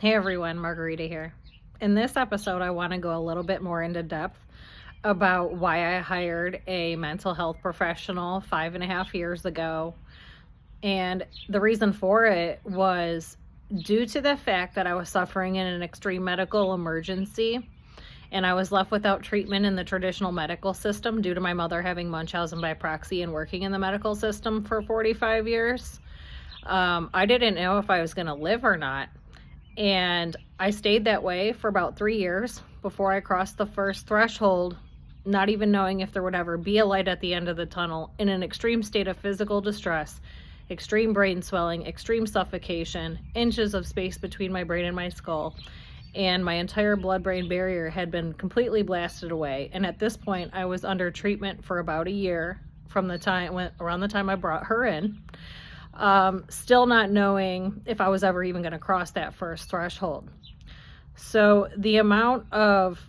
Hey everyone, Margarita here. In this episode, I want to go a little bit more into depth about why I hired a mental health professional 5.5 years ago. And the reason for it was due to the fact that I was suffering in an extreme medical emergency and I was left without treatment in the traditional medical system due to my mother having Munchausen by proxy and working in the medical system for 45 years. I didn't know if I was going to live or not. And I stayed that way for about 3 years before I crossed the first threshold, not even knowing if there would ever be a light at the end of the tunnel, in an extreme state of physical distress, extreme brain swelling, extreme suffocation, inches of space between my brain and my skull, and my entire blood-brain barrier had been completely blasted away. And at this point, I was under treatment for about a year from the time around the time I brought her in. Still not knowing if I was ever even going to cross that first threshold. So the amount of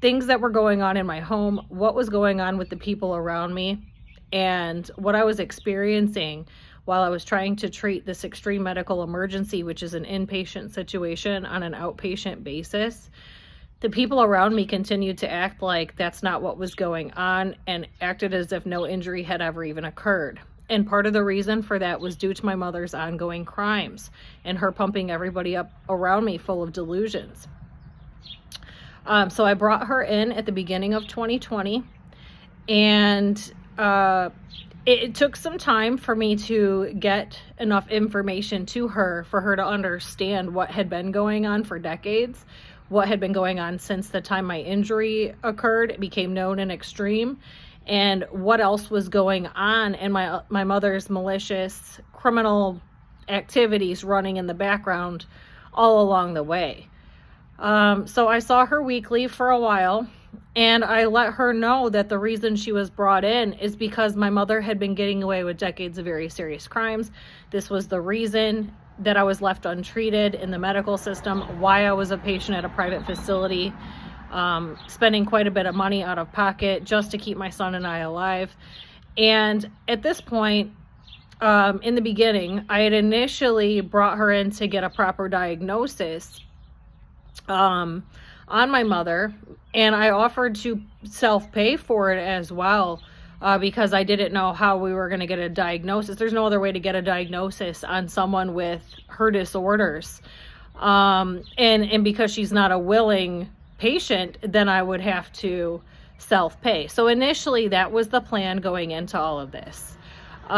things that were going on in my home, what was going on with the people around me, and what I was experiencing while I was trying to treat this extreme medical emergency, which is an inpatient situation on an outpatient basis, the people around me continued to act like that's not what was going on and acted as if no injury had ever even occurred. And part of the reason for that was due to my mother's ongoing crimes and her pumping everybody up around me full of delusions. So I brought her in at the beginning of 2020, and it took some time for me to get enough information to her for her to understand what had been going on for decades, what had been going on since the time my injury occurred, it became known and extreme, and what else was going on in my mother's malicious criminal activities running in the background all along the way. So I saw her weekly for a while, and I let her know that the reason she was brought in is because my mother had been getting away with decades of very serious crimes. This was the reason that I was left untreated in the medical system, why I was a patient at a private facility, spending quite a bit of money out of pocket just to keep my son and I alive. And at this point, in the beginning, I had initially brought her in to get a proper diagnosis on my mother, and I offered to self-pay for it as well, because I didn't know how we were going to get a diagnosis. There's no other way to get a diagnosis on someone with her disorders, and because she's not a willing patient, then I would have to self-pay. So initially that was the plan going into all of this. But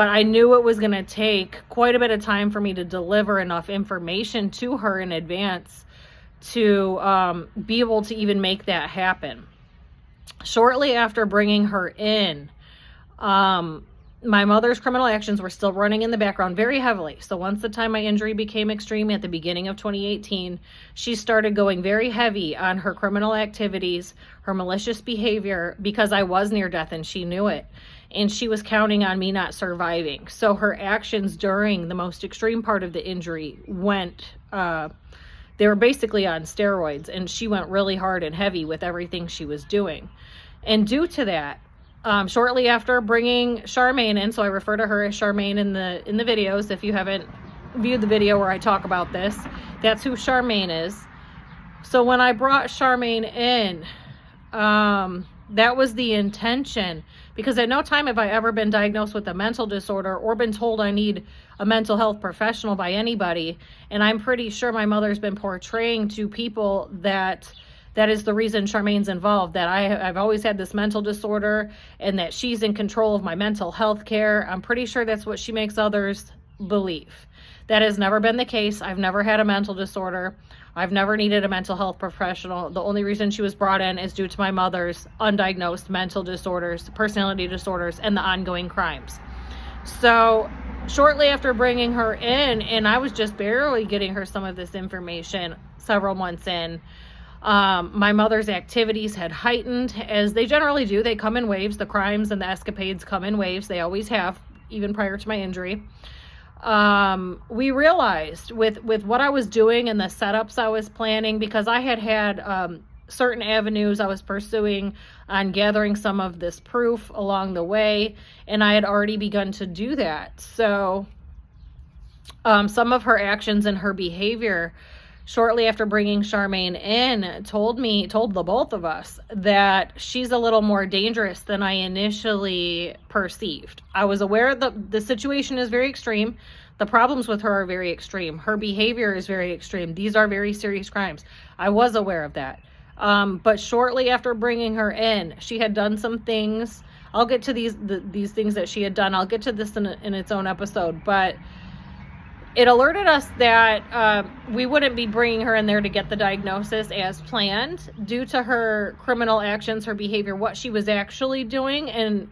I knew it was going to take quite a bit of time for me to deliver enough information to her in advance to be able to even make that happen. Shortly after bringing her in, my mother's criminal actions were still running in the background very heavily. So once the time my injury became extreme at the beginning of 2018, she started going very heavy on her criminal activities, her malicious behavior, because I was near death and she knew it. And she was counting on me not surviving. So her actions during the most extreme part of the injury they were basically on steroids, and she went really hard and heavy with everything she was doing. And due to that, shortly after bringing Charmaine in, so I refer to her as Charmaine in the videos. If you haven't viewed the video where I talk about this, that's who Charmaine is. So when I brought Charmaine in, that was the intention, because at no time have I ever been diagnosed with a mental disorder or been told I need a mental health professional by anybody. And I'm pretty sure my mother's been portraying to people that is the reason Charmaine's involved, that I've always had this mental disorder and that she's in control of my mental health care. I'm pretty sure that's what she makes others believe. That has never been the case. I've never had a mental disorder. I've never needed a mental health professional. The only reason she was brought in is due to my mother's undiagnosed mental disorders, personality disorders, and the ongoing crimes. So shortly after bringing her in, and I was just barely getting her some of this information several months in, my mother's activities had heightened, as they generally do. They come in waves. The crimes and the escapades come in waves. They always have, even prior to my injury. We realized with what I was doing and the setups I was planning, because I had certain avenues I was pursuing on gathering some of this proof along the way, and I had already begun to do that. So Some of her actions and her behavior shortly after bringing Charmaine in told the both of us that she's a little more dangerous than I initially perceived. I was aware the situation is very extreme. The problems with her are very extreme. Her behavior is very extreme. These are very serious crimes. I was aware of that. But shortly after bringing her in, she had done some things. I'll get to these things that she had done. I'll get to this in its own episode, but it alerted us that we wouldn't be bringing her in there to get the diagnosis as planned due to her criminal actions, her behavior, what she was actually doing, and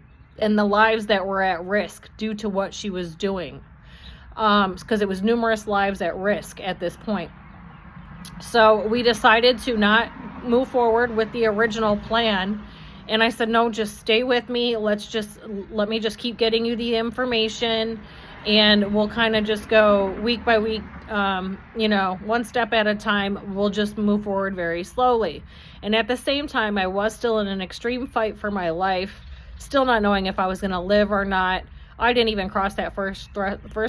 the lives that were at risk due to what she was doing. Because it was numerous lives at risk at this point. So we decided to not move forward with the original plan. And I said, no, just stay with me. Let me just keep getting you the information, and we'll kind of just go week by week, one step at a time. We'll just move forward very slowly. And at the same time, I was still in an extreme fight for my life, still not knowing if I was going to live or not. I didn't even cross that first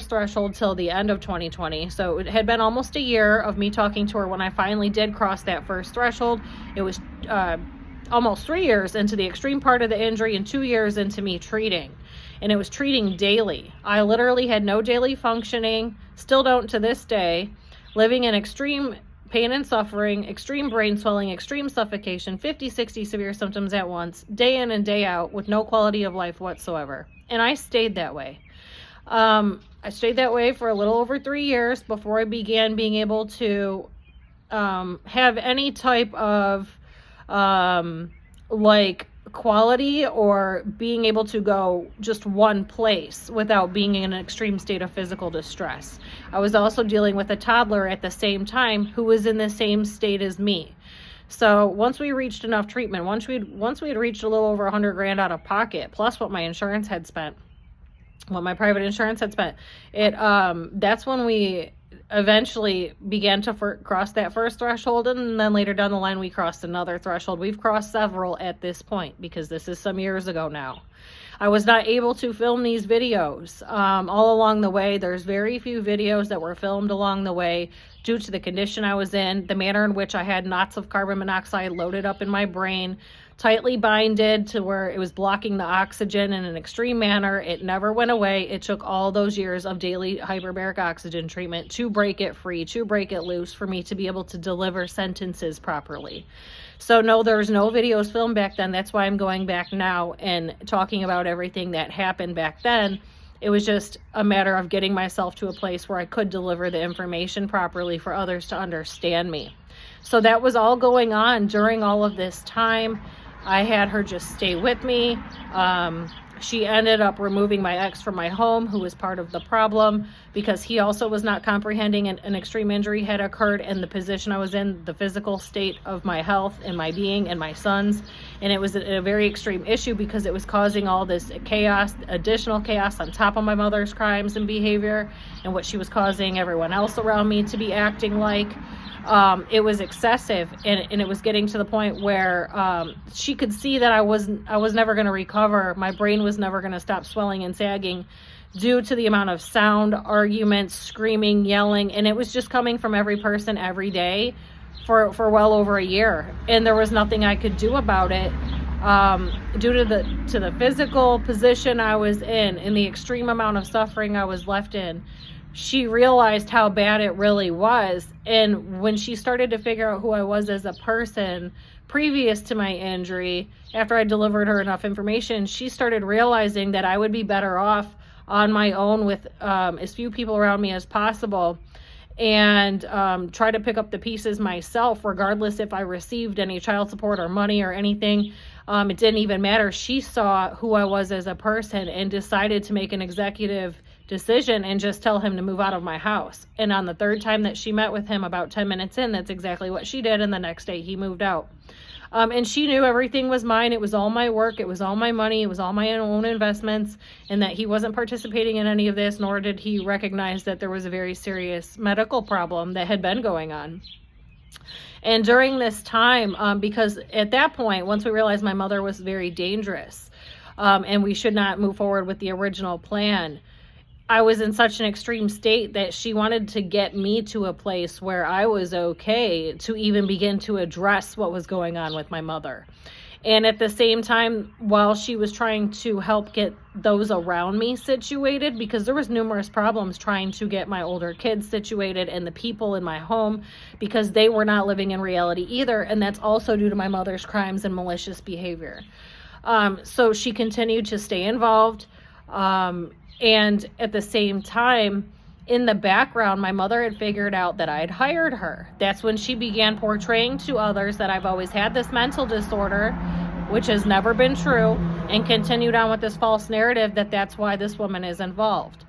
threshold till the end of 2020. So it had been almost a year of me talking to her when I finally did cross that first threshold. It was almost 3 years into the extreme part of the injury and 2 years into me treating. And it was treating daily. I literally had no daily functioning, still don't to this day, living in extreme pain and suffering, extreme brain swelling, extreme suffocation, 50, 60 severe symptoms at once, day in and day out, with no quality of life whatsoever. And I stayed that way. I stayed that way for a little over 3 years before I began being able to have any type of quality or being able to go just one place without being in an extreme state of physical distress. I was also dealing with a toddler at the same time who was in the same state as me. So once we reached enough treatment, once we'd reached a little over $100,000 out of pocket, plus what my insurance had spent, what my private insurance had spent, that's when we eventually began to cross that first threshold, and then later down the line we crossed another threshold. We've crossed several at this point because this is some years ago now. I was not able to film these videos all along the way. There's very few videos that were filmed along the way due to the condition I was in, the manner in which I had knots of carbon monoxide loaded up in my brain, tightly binded to where it was blocking the oxygen in an extreme manner. It never went away. It took all those years of daily hyperbaric oxygen treatment to break it free, to break it loose, for me to be able to deliver sentences properly. So no, there's no videos filmed back then. That's why I'm going back now and talking about everything that happened back then. It was just a matter of getting myself to a place where I could deliver the information properly for others to understand me. So that was all going on during all of this time. I had her just stay with me. She ended up removing my ex from my home, who was part of the problem, because he also was not comprehending an extreme injury had occurred in the position I was in, the physical state of my health and my being and my son's. And it was a very extreme issue because it was causing all this chaos, additional chaos on top of my mother's crimes and behavior and what she was causing everyone else around me to be acting like. It was excessive, and it was getting to the point where she could see that I was never going to recover. My brain was never going to stop swelling and sagging due to the amount of sound, arguments, screaming, yelling, and it was just coming from every person every day for well over a year, and there was nothing I could do about it due to the physical position I was in and the extreme amount of suffering I was left in. She realized how bad it really was. And when she started to figure out who I was as a person previous to my injury, after I delivered her enough information, she started realizing that I would be better off on my own with as few people around me as possible, and try to pick up the pieces myself, regardless if I received any child support or money or anything. It didn't even matter. She saw who I was as a person and decided to make an executive decision and just tell him to move out of my house. And on the third time that she met with him, about 10 minutes in, that's exactly what she did. And the next day he moved out. And she knew everything was mine. It was all my work. It was all my money. It was all my own investments, and that he wasn't participating in any of this, nor did he recognize that there was a very serious medical problem that had been going on. And during this time, because at that point, once we realized my mother was very dangerous, and we should not move forward with the original plan, I was in such an extreme state that she wanted to get me to a place where I was okay to even begin to address what was going on with my mother. And at the same time, while she was trying to help get those around me situated, because there was numerous problems trying to get my older kids situated and the people in my home, because they were not living in reality either. And that's also due to my mother's crimes and malicious behavior. So she continued to stay involved. And at the same time, in the background, my mother had figured out that I'd hired her. That's when she began portraying to others that I've always had this mental disorder, which has never been true, and continued on with this false narrative that that's why this woman is involved.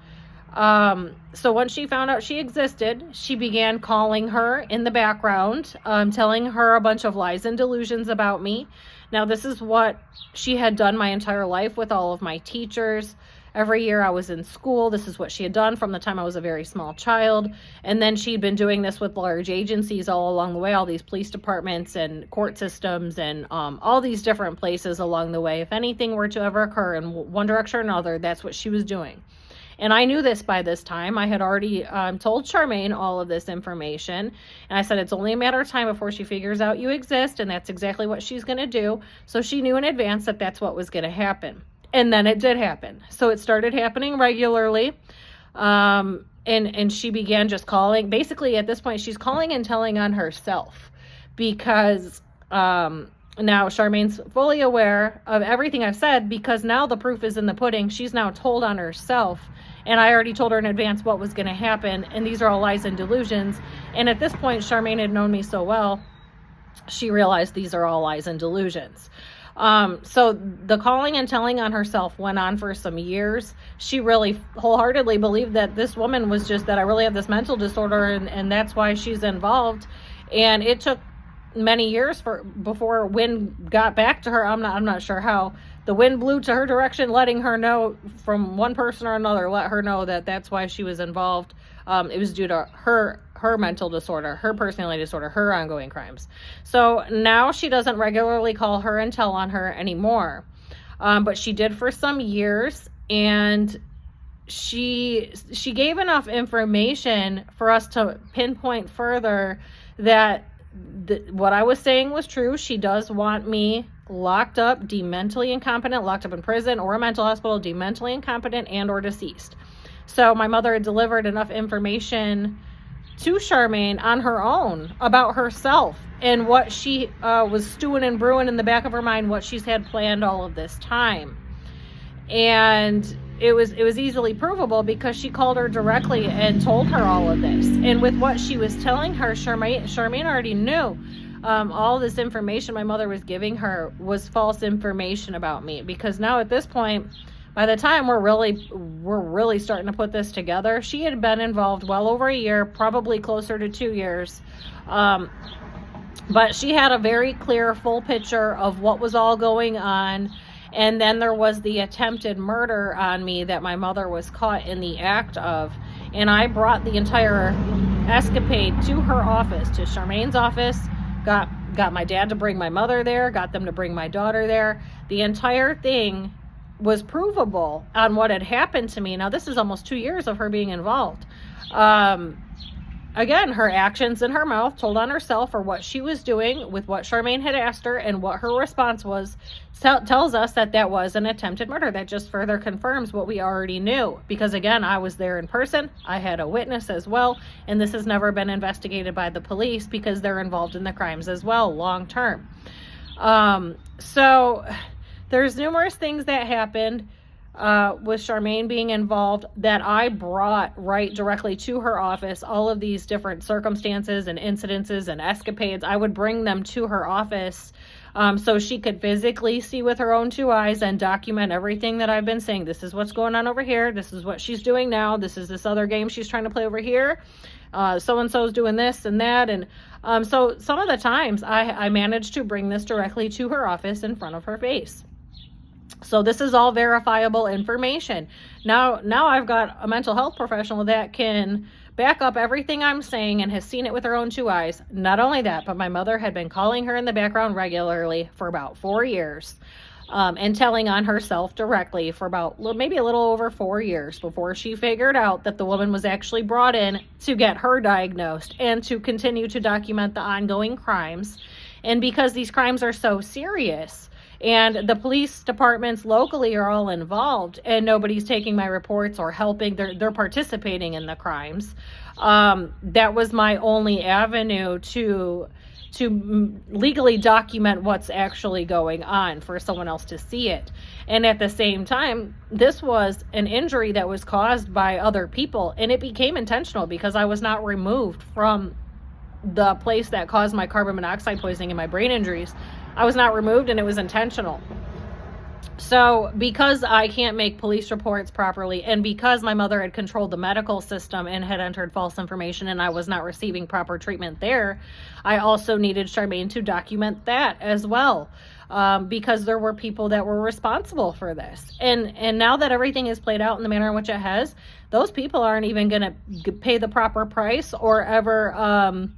So once she found out she existed, she began calling her in the background, telling her a bunch of lies and delusions about me. Now, this is what she had done my entire life with all of my teachers. Every year I was in school, this is what she had done from the time I was a very small child. And then she'd been doing this with large agencies all along the way, all these police departments and court systems and all these different places along the way. If anything were to ever occur in one direction or another, that's what she was doing. And I knew this by this time. I had already told Charmaine all of this information. And I said, it's only a matter of time before she figures out you exist. And that's exactly what she's going to do. So she knew in advance that that's what was going to happen. And then it did happen. So it started happening regularly. And she began just calling. Basically, at this point, she's calling and telling on herself. Because now Charmaine's fully aware of everything I've said. Because now the proof is in the pudding. She's now told on herself. And I already told her in advance what was going to happen. And these are all lies and delusions. And at this point, Charmaine had known me so well, she realized these are all lies and delusions. So the calling and telling on herself went on for some years. She really wholeheartedly believed that this woman was just, that I really have this mental disorder and that's why she's involved. And it took many years before wind got back to her. I'm not sure how. The wind blew to her direction, letting her know from one person or another, let her know that that's why she was involved. It was due to her mental disorder, her personality disorder, her ongoing crimes. So now she doesn't regularly call her and tell on her anymore. But she did for some years, and she gave enough information for us to pinpoint further that what I was saying was true. She does want me locked up, mentally incompetent, locked up in prison or a mental hospital, mentally incompetent and or deceased. So my mother had delivered enough information to Charmaine on her own about herself and what she was stewing and brewing in the back of her mind, what she's had planned all of this time. And it was easily provable because she called her directly and told her all of this. And with what she was telling her, Charmaine already knew all this information my mother was giving her was false information about me. Because now at this point, by the time we're really starting to put this together, she had been involved well over a year, probably closer to 2 years. But she had a very clear, full picture of what was all going on. And then there was the attempted murder on me that my mother was caught in the act of. And I brought the entire escapade to her office, to Charmaine's office, got my dad to bring my mother there, got them to bring my daughter there. The entire thing was provable on what had happened to me. Now, this is almost 2 years of her being involved. Again, her actions in her mouth told on herself or what she was doing with what Charmaine had asked her and what her response was tells us that that was an attempted murder. That just further confirms what we already knew. Because again, I was there in person. I had a witness as well. And this has never been investigated by the police because they're involved in the crimes as well, long term. So there's numerous things that happened with Charmaine being involved that I brought right directly to her office. All of these different circumstances and incidences and escapades, I would bring them to her office so she could physically see with her own 2 eyes and document everything that I've been saying. This is what's going on over here. This is what she's doing now. This is this other game she's trying to play over here. So-and-so's doing this and that. And so some of the times I managed to bring this directly to her office in front of her face. So this is all verifiable information. Now I've got a mental health professional that can back up everything I'm saying and has seen it with her own 2 eyes. Not only that, but my mother had been calling her in the background regularly for about 4 years. and telling on herself directly for about maybe a little over 4 years before she figured out that the woman was actually brought in to get her diagnosed and to continue to document the ongoing crimes. And because these crimes are so serious and the police departments locally are all involved and nobody's taking my reports or helping, they're participating in the crimes, that was my only avenue to legally document what's actually going on for someone else to see it. And at the same time, this was an injury that was caused by other people, and it became intentional because I was not removed from the place that caused my carbon monoxide poisoning and my brain injuries. I was not removed, and it was intentional. So because I can't make police reports properly, and because my mother had controlled the medical system and had entered false information and I was not receiving proper treatment there, I also needed Charmaine to document that as well, because there were people that were responsible for this. And now that everything is played out in the manner in which it has, those people aren't even going to pay the proper price or ever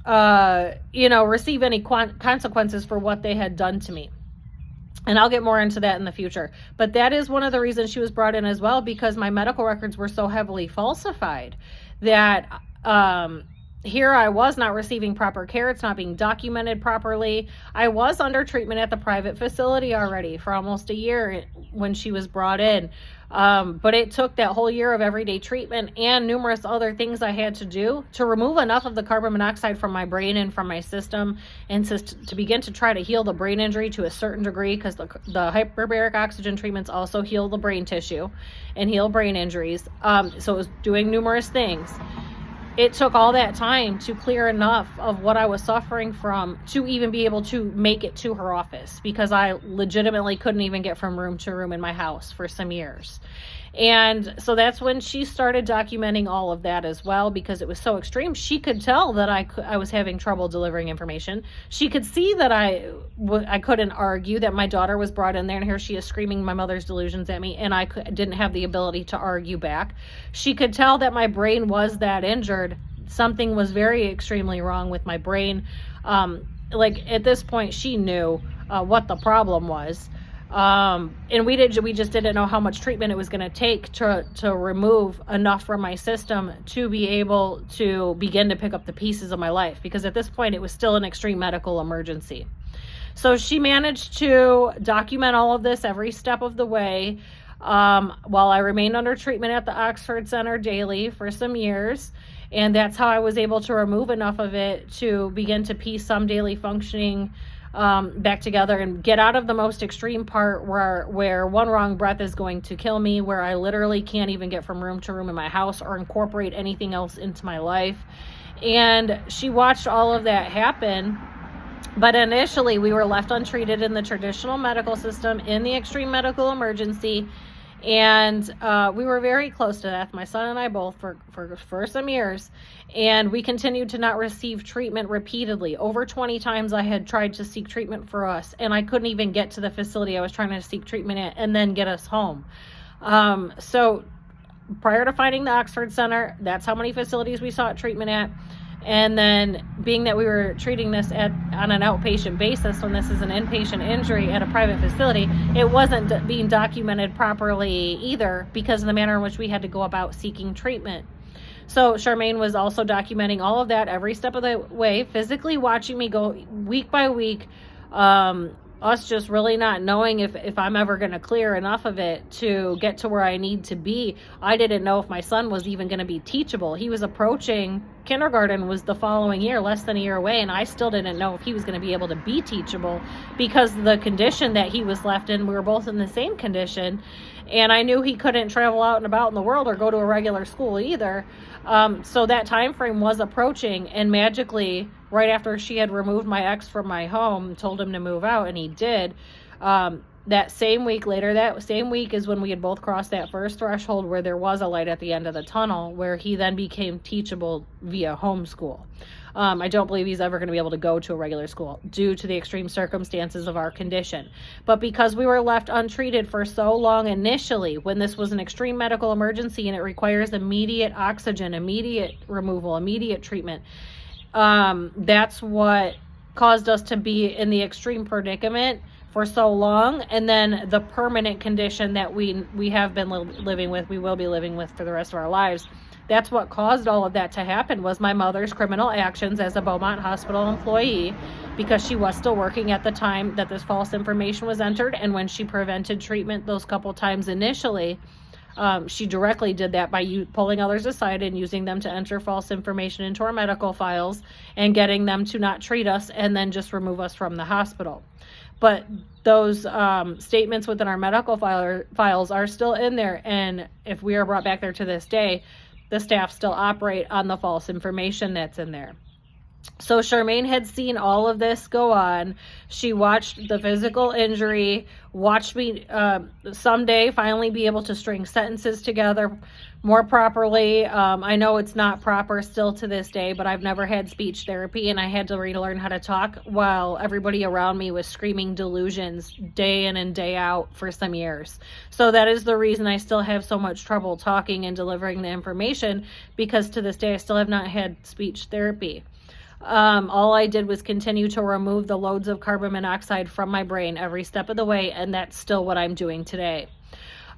receive any consequences for what they had done to me. And I'll get more into that in the future. But that is one of the reasons she was brought in as well, because my medical records were so heavily falsified that here I was not receiving proper care. It's not being documented properly. I was under treatment at the private facility already for almost a year when she was brought in. But it took that whole year of everyday treatment and numerous other things I had to do to remove enough of the carbon monoxide from my brain and from my system, and to begin to try to heal the brain injury to a certain degree, because the hyperbaric oxygen treatments also heal the brain tissue and heal brain injuries. So it was doing numerous things. It took all that time to clear enough of what I was suffering from to even be able to make it to her office, because I legitimately couldn't even get from room to room in my house for some years. And so that's when she started documenting all of that as well, because it was so extreme. She could tell that I was having trouble delivering information. She could see that I couldn't argue, that my daughter was brought in there, and here she is screaming my mother's delusions at me, and I didn't have the ability to argue back. She could tell that my brain was that injured. Something was very extremely wrong with my brain. At this point, she knew what the problem was. And we just didn't know how much treatment it was going to take to remove enough from my system to be able to begin to pick up the pieces of my life, because at this point it was still an extreme medical emergency. So she managed to document all of this every step of the way, while I remained under treatment at the Oxford Center daily for some years. And that's how I was able to remove enough of it to begin to piece some daily functioning back together and get out of the most extreme part where one wrong breath is going to kill me, where I literally can't even get from room to room in my house or incorporate anything else into my life. And she watched all of that happen. But initially we were left untreated in the traditional medical system in the extreme medical emergency. And we were very close to death, my son and I both, for some years. And we continued to not receive treatment repeatedly. Over 20 times I had tried to seek treatment for us, and I couldn't even get to the facility I was trying to seek treatment at and then get us home. So prior to finding the Oxford Center, that's how many facilities we sought treatment at. And then being that we were treating this on an outpatient basis, when this is an inpatient injury at a private facility, it wasn't being documented properly either, because of the manner in which we had to go about seeking treatment. So Charmaine was also documenting all of that every step of the way, physically watching me go week by week, us just really not knowing if I'm ever going to clear enough of it to get to where I need to be. I didn't know if my son was even going to be teachable. He was approaching kindergarten, was the following year, less than a year away, and I still didn't know if he was going to be able to be teachable, because the condition that he was left in, we were both in the same condition, and I knew he couldn't travel out and about in the world or go to a regular school either. So that time frame was approaching, and magically, right after she had removed my ex from my home, told him to move out, and he did. That same week is when we had both crossed that first threshold where there was a light at the end of the tunnel, where he then became teachable via homeschool. I don't believe he's ever going to be able to go to a regular school due to the extreme circumstances of our condition. But because we were left untreated for so long initially, when this was an extreme medical emergency and it requires immediate oxygen, immediate removal, immediate treatment, that's what caused us to be in the extreme predicament for so long, and then the permanent condition that we have been living with, we will be living with for the rest of our lives. That's what caused all of that to happen, was my mother's criminal actions as a Beaumont Hospital employee, because she was still working at the time that this false information was entered. And when she prevented treatment those couple times initially, she directly did that by pulling others aside and using them to enter false information into our medical files and getting them to not treat us and then just remove us from the hospital. But those statements within our medical files are still in there, and if we are brought back there to this day, the staff still operate on the false information that's in there. So Charmaine had seen all of this go on. She watched the physical injury, watched me someday finally be able to string sentences together more properly. I know it's not proper still to this day, but I've never had speech therapy, and I had to relearn how to talk while everybody around me was screaming delusions day in and day out for some years. So that is the reason I still have so much trouble talking and delivering the information, because to this day I still have not had speech therapy. All I did was continue to remove the loads of carbon monoxide from my brain every step of the way, and that's still what I'm doing today.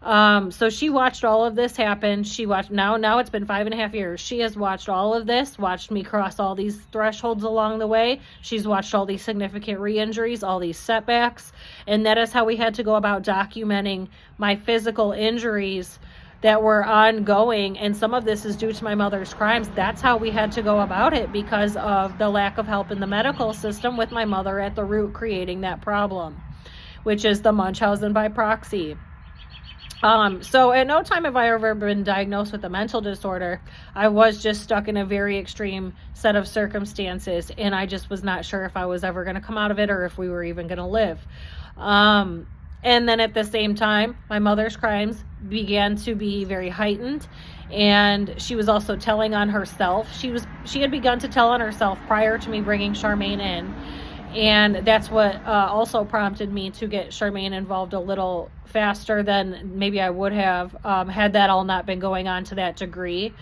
So she watched all of this happen. She watched, now it's been 5.5 years. She has watched all of this, watched me cross all these thresholds along the way. She's watched all these significant re-injuries, all these setbacks, and that is how we had to go about documenting my physical injuries that were ongoing, and some of this is due to my mother's crimes. That's how we had to go about it, because of the lack of help in the medical system, with my mother at the root creating that problem, which is the Munchausen by proxy. So at no time have I ever been diagnosed with a mental disorder. I was just stuck in a very extreme set of circumstances, and I just was not sure if I was ever going to come out of it, or if we were even going to live. And then at the same time, my mother's crimes began to be very heightened, and she was also telling on herself. She had begun to tell on herself prior to me bringing Charmaine in, and that's what also prompted me to get Charmaine involved a little faster than maybe I would have had that all not been going on to that degree.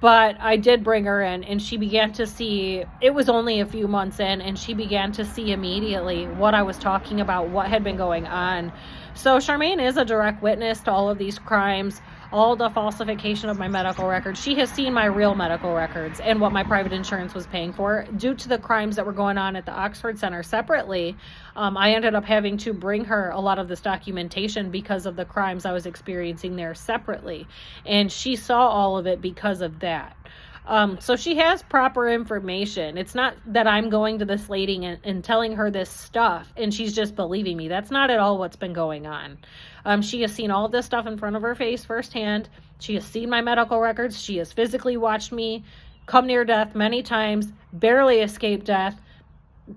But I did bring her in, and she began to see, it was only a few months in, and she began to see immediately what I was talking about, what had been going on. So Charmaine is a direct witness to all of these crimes, all the falsification of my medical records. She has seen my real medical records and what my private insurance was paying for. Due to the crimes that were going on at the Oxford Center separately, I ended up having to bring her a lot of this documentation because of the crimes I was experiencing there separately. And she saw all of it because of that. So she has proper information. It's not that I'm going to this lady and telling her this stuff and she's just believing me. That's not at all what's been going on. She has seen all this stuff in front of her face firsthand. She has seen my medical records. She has physically watched me come near death many times, barely escape death,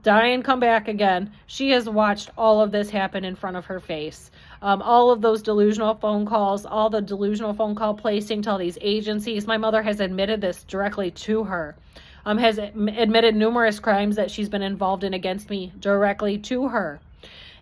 die and come back again. She has watched all of this happen in front of her face. All of those delusional phone calls, all the delusional phone call placing to all these agencies. My mother has admitted this directly to her. Has admitted numerous crimes that she's been involved in against me directly to her.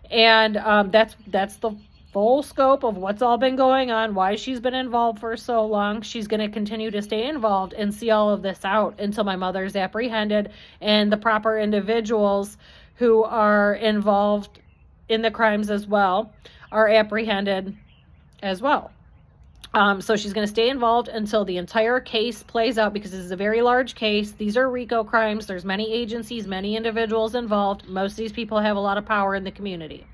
And that's the full scope of what's all been going on, why she's been involved for so long. She's going to continue to stay involved and see all of this out until my mother's apprehended and the proper individuals who are involved in the crimes as well are apprehended as well. So she's going to stay involved until the entire case plays out, because this is a very large case. These are RICO crimes. There's many agencies, many individuals involved. Most of these people have a lot of power in the community.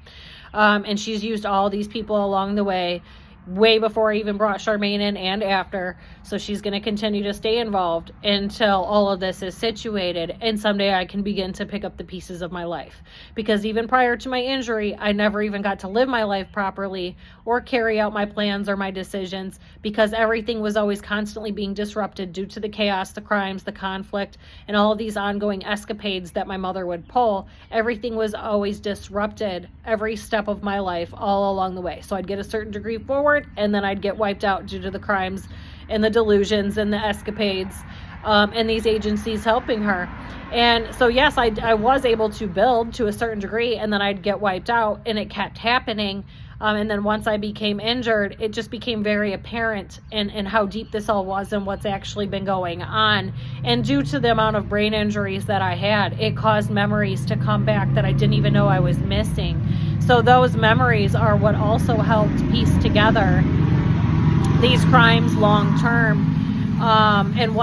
And she's used all these people along the way before I even brought Charmaine in and after. So she's going to continue to stay involved until all of this is situated, and someday I can begin to pick up the pieces of my life. Because even prior to my injury, I never even got to live my life properly or carry out my plans or my decisions, because everything was always constantly being disrupted due to the chaos, the crimes, the conflict, and all of these ongoing escapades that my mother would pull. Everything was always disrupted every step of my life all along the way. So I'd get a certain degree forward, and then I'd get wiped out due to the crimes and the delusions and the escapades, and these agencies helping her. And so yes, I was able to build to a certain degree, and then I'd get wiped out, and it kept happening. And then once I became injured, it just became very apparent and how deep this all was and what's actually been going on. And due to the amount of brain injuries that I had, it caused memories to come back that I didn't even know I was missing. So those memories are what also helped piece together these crimes long term, and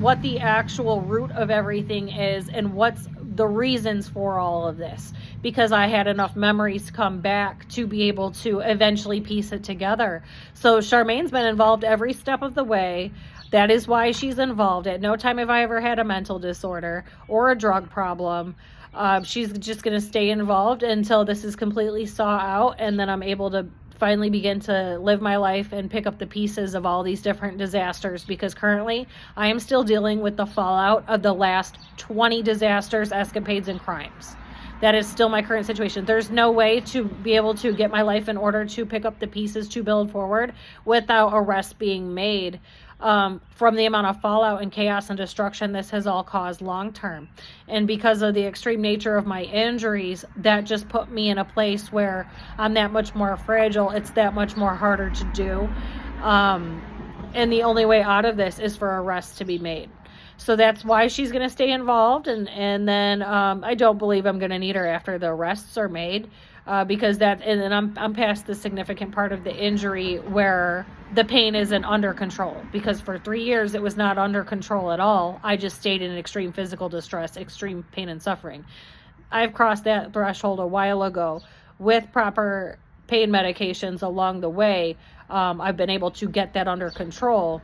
what the actual root of everything is, and what's the reasons for all of this, because I had enough memories come back to be able to eventually piece it together. So Charmaine's been involved every step of the way. That is why she's involved. At no time have I ever had a mental disorder or a drug problem. She's just going to stay involved until this is completely saw out, and then I'm able to finally begin to live my life and pick up the pieces of all these different disasters, because currently I am still dealing with the fallout of the last 20 disasters, escapades, and crimes. That is still my current situation. There's no way to be able to get my life in order to pick up the pieces to build forward without arrests being made, from the amount of fallout and chaos and destruction this has all caused long term. And because of the extreme nature of my injuries, that just put me in a place where I'm that much more fragile. It's that much more harder to do. And the only way out of this is for arrests to be made. So that's why she's going to stay involved. And then I don't believe I'm going to need her after the arrests are made, because that, and then I'm past the significant part of the injury where the pain isn't under control, because for 3 years it was not under control at all. I just stayed in extreme physical distress, extreme pain and suffering. I've crossed that threshold a while ago with proper pain medications along the way. I've been able to get that under control.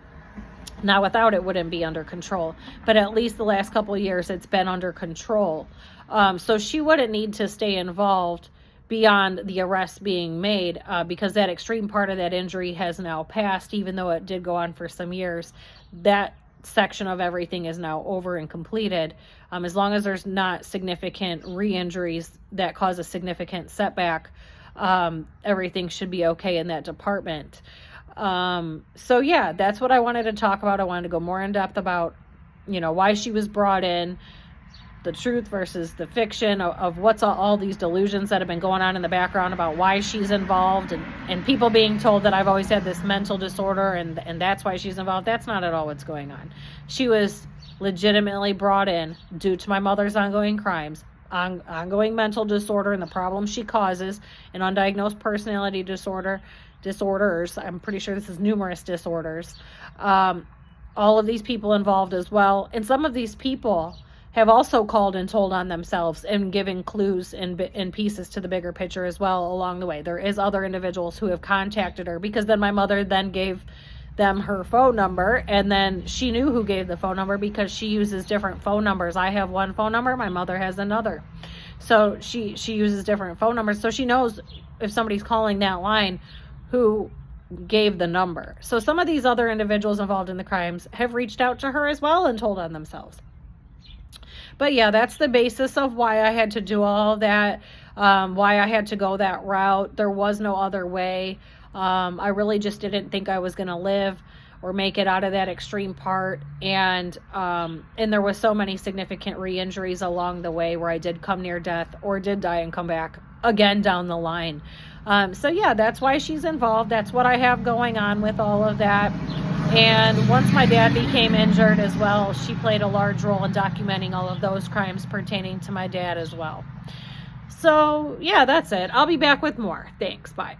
Now without it wouldn't be under control, but at least the last couple of years it's been under control. So she wouldn't need to stay involved beyond the arrest being made, because that extreme part of that injury has now passed, even though it did go on for some years. That section of everything is now over and completed. As long as there's not significant re-injuries that cause a significant setback, everything should be okay in that department. So yeah, that's what I wanted to talk about. I wanted to go more in depth about, why she was brought in, the truth versus the fiction of what's all these delusions that have been going on in the background about why she's involved, and people being told that I've always had this mental disorder and that's why she's involved. That's not at all what's going on. She was legitimately brought in due to my mother's ongoing crimes, ongoing mental disorder, and the problems she causes, an undiagnosed personality disorders. I'm pretty sure this is numerous disorders. All of these people involved as well. And some of these people have also called and told on themselves and given clues and pieces to the bigger picture as well along the way. There is other individuals who have contacted her, because then my mother then gave them her phone number, and then she knew who gave the phone number because she uses different phone numbers. I have one phone number, my mother has another. So she uses different phone numbers, so she knows if somebody's calling that line who gave the number. So some of these other individuals involved in the crimes have reached out to her as well and told on themselves. But yeah, that's the basis of why I had to do all of that, why I had to go that route. There was no other way. I really just didn't think I was going to live or make it out of that extreme part. And there was so many significant re-injuries along the way where I did come near death or did die and come back again down the line. So yeah, that's why she's involved. That's what I have going on with all of that. And once my dad became injured as well, she played a large role in documenting all of those crimes pertaining to my dad as well. So yeah, that's it. I'll be back with more. Thanks. Bye.